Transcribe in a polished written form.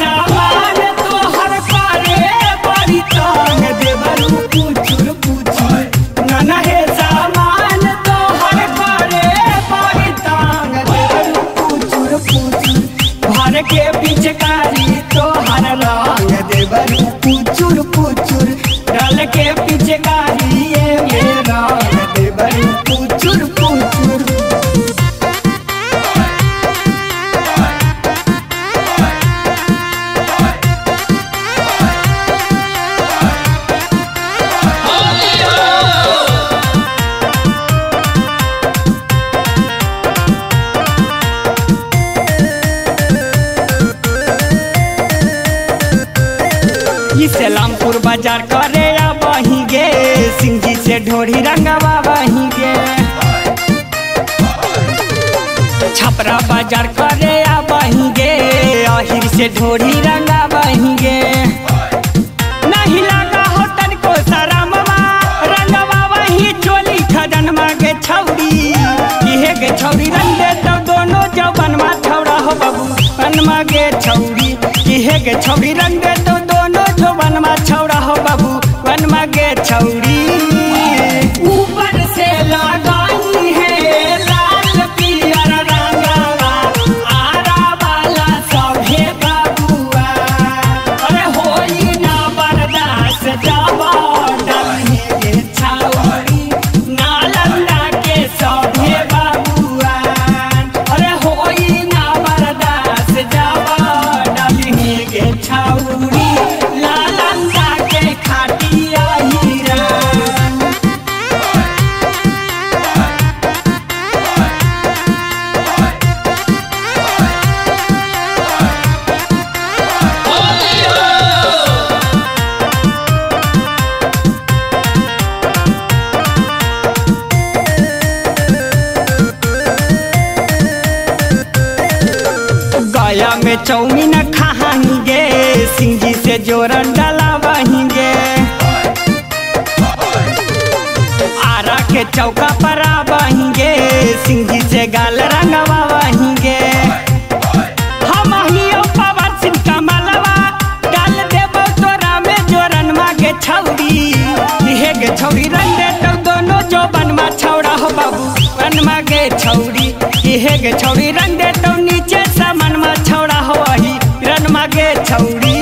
सामान तो हर पारे बड़ी तांग देवरू पुचुर पुचुर नाना है सामान तो हर पारे बड़ी तांग देवरू पुचुर पुचुर भर के पिचकारी तो हर रंग देवरू पुचुर पुचुर डाल के पिचकारी ये मेरा देवरू पुचुर पुचुर। सलामपुर बाजार करे या वहीं गे सिंह जी से ढोरी रंगवा वहीं गे छपरा बाजार करे या वहीं गे अहिर से ढोरी रंगा वहीं गे नहीं लगा हो तन को शरमवा रंगवा वहीं चोली खदन मांगे छौरी इहे गे छौरी रंग दे तो दोनों जवन मा छौड़ा हो बाबू अन मांगे छौरी इहे गे छौरी रंग दे तो दोनों जवन मा छौड़ा हो बाबू वन मांगे छौरी ऊपर से लगाई है लाल पियर रंगवा आरा वाला सभे बाबुआ अरे होई ना बर्दाश्त जावा डलही के छौरी नालंदा के सभे बाबुआ अरे होई ना बर्दाश्त जावा डलही के छौरी गया में चौमीन खाएंगे सिंह जी से जोरन डाला वहीं गे आरा के चौका पर वहीं गे सिंह जी से गाल रंगवा वहीं गे हम हियो पवन सिंह कमलवा डाल देबो तोरा में जोरन मांगे छौरी इहे गे छौरी रंग दे तो दोनों जो बनवा छौड़ा हो बाबू वन मांगे छौरी इहे गे छौरी रंग दे तो नीचे सामान मा छौड़ा हो वही रन मांगे छौरी।